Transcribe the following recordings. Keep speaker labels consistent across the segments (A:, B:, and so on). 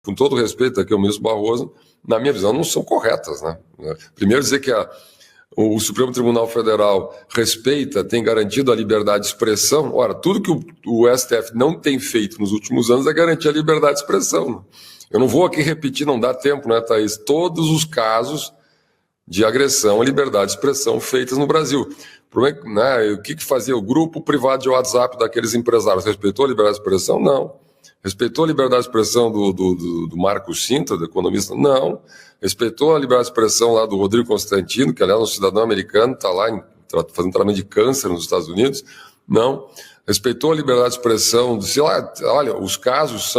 A: com todo respeito aqui ao ministro Barroso, na minha visão, não são corretas, né? Primeiro, dizer que o Supremo Tribunal Federal respeita, tem garantido a liberdade de expressão. Ora, tudo que o STF não tem feito nos últimos anos é garantir a liberdade de expressão. Eu não vou aqui repetir, não dá tempo, né, Thaís? Todos os casos de agressão à liberdade de expressão feitas no Brasil. Né, o que fazia o grupo privado de WhatsApp daqueles empresários? Respeitou a liberdade de expressão? Não. Respeitou a liberdade de expressão do Marco Sintra, do economista? Não. Respeitou a liberdade de expressão lá do Rodrigo Constantino, que aliás é um cidadão americano, está lá fazendo tratamento de câncer nos Estados Unidos? Não. Respeitou a liberdade de expressão, sei lá, olha, os casos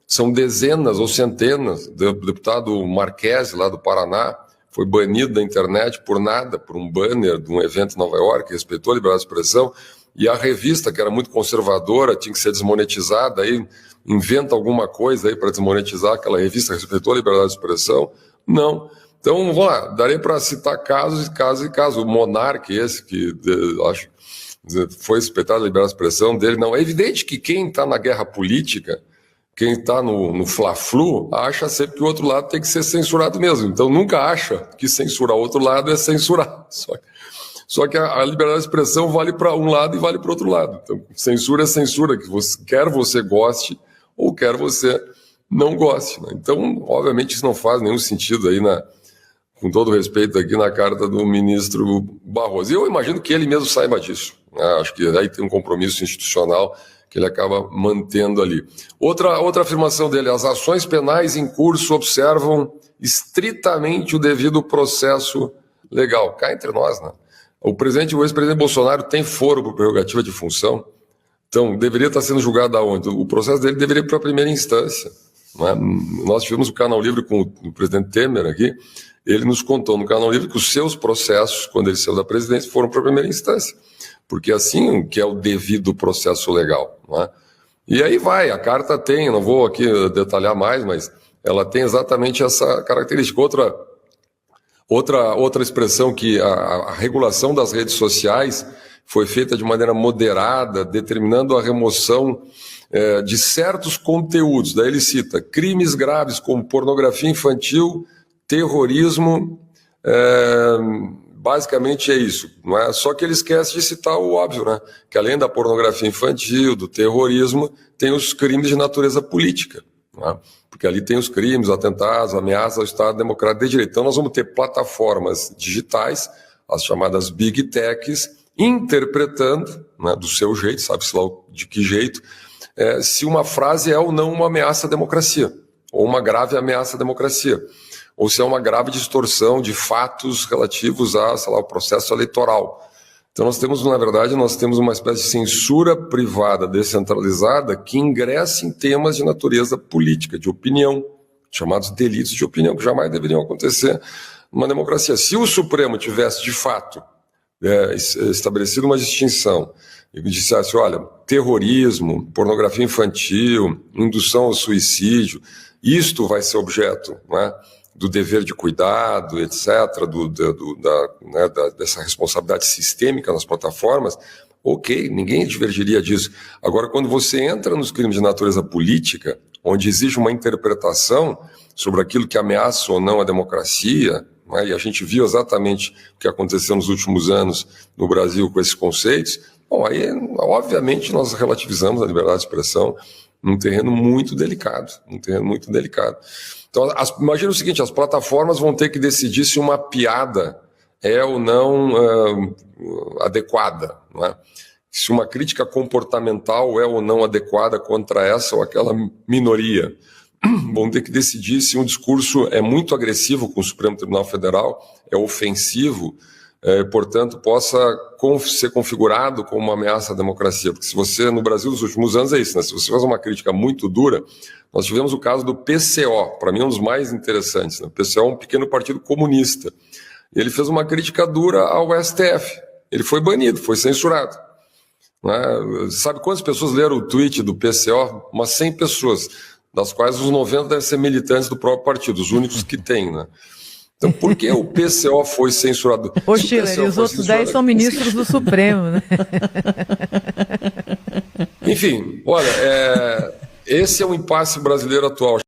A: são dezenas ou centenas. O deputado Marquesi, lá do Paraná, foi banido da internet por nada, por um banner de um evento em Nova York, respeitou a liberdade de expressão, e a revista, que era muito conservadora, tinha que ser desmonetizada, aí inventa alguma coisa aí para desmonetizar aquela revista, respeitou a liberdade de expressão? Não. Então, vamos lá, darei para citar casos e casos e casos. O Monark, esse que acho foi respeitado a liberdade de expressão dele, não. É evidente que quem está na guerra política, quem está no Fla-Flu, acha sempre que o outro lado tem que ser censurado mesmo. Então, nunca acha que censurar o outro lado é censurar. Só que a liberdade de expressão vale para um lado e vale para o outro lado. Então, censura é censura, que quer você goste ou quer você não goste. Né? Então, obviamente, isso não faz nenhum sentido aí, com todo respeito aqui, na carta do ministro Barroso. E eu imagino que ele mesmo saiba disso. Né? Acho que aí tem um compromisso institucional que ele acaba mantendo ali. Outra afirmação dele: as ações penais em curso observam estritamente o devido processo legal. Cá entre nós, né? O ex-presidente Bolsonaro tem foro por prerrogativa de função, então deveria estar sendo julgado aonde? O processo dele deveria ir para a primeira instância. Né? Nós tivemos o Canal Livre com o presidente Temer aqui, ele nos contou no Canal Livre que os seus processos, quando ele saiu da presidência, foram para a primeira instância, porque assim que é o devido processo legal. Né? E aí vai, a carta tem, não vou aqui detalhar mais, mas ela tem exatamente essa característica. Outra expressão, que a regulação das redes sociais foi feita de maneira moderada, determinando a remoção de certos conteúdos. Daí ele cita crimes graves como pornografia infantil, terrorismo, basicamente é isso. Não é? Só que ele esquece de citar o óbvio, né? Que além da pornografia infantil, do terrorismo, tem os crimes de natureza política. Não é? Porque ali tem os crimes, atentados, ameaças ao Estado Democrático de Direito. Então nós vamos ter plataformas digitais, as chamadas Big Techs, interpretando, né, do seu jeito, sabe-se lá de que jeito, se uma frase é ou não uma ameaça à democracia, ou uma grave ameaça à democracia, ou se é uma grave distorção de fatos relativos a, sei lá, o processo eleitoral. Então nós temos uma espécie de censura privada descentralizada que ingressa em temas de natureza política, de opinião, chamados delitos de opinião, que jamais deveriam acontecer numa democracia. Se o Supremo tivesse, de fato, estabelecido uma distinção e dissesse, olha, terrorismo, pornografia infantil, indução ao suicídio, isto vai ser objeto, né, do dever de cuidado, etc., dessa responsabilidade sistêmica nas plataformas, ok, ninguém divergiria disso. Agora, quando você entra nos crimes de natureza política, onde existe uma interpretação sobre aquilo que ameaça ou não a democracia, né, e a gente viu exatamente o que aconteceu nos últimos anos no Brasil com esses conceitos, bom, aí, obviamente, nós relativizamos a liberdade de expressão num terreno muito delicado, Então, imagina o seguinte, as plataformas vão ter que decidir se uma piada é ou não adequada, não é? Se uma crítica comportamental é ou não adequada contra essa ou aquela minoria. Vão ter que decidir se um discurso é muito agressivo com o Supremo Tribunal Federal, é ofensivo, portanto, possa ser configurado como uma ameaça à democracia. Porque se você, no Brasil, nos últimos anos, é isso, né? Se você faz uma crítica muito dura, nós tivemos o caso do PCO, para mim um dos mais interessantes. Né? O PCO é um pequeno partido comunista. Ele fez uma crítica dura ao STF. Ele foi banido, foi censurado. Né? Sabe quantas pessoas leram o tweet do PCO? Umas 100 pessoas, das quais os 90 devem ser militantes do próprio partido, os únicos que tem, né? Então, por que o PCO foi censurado?
B: Ô, Schiller, e os outros 10 são ministros do Supremo, né?
A: Enfim, olha, esse é o impasse brasileiro atual.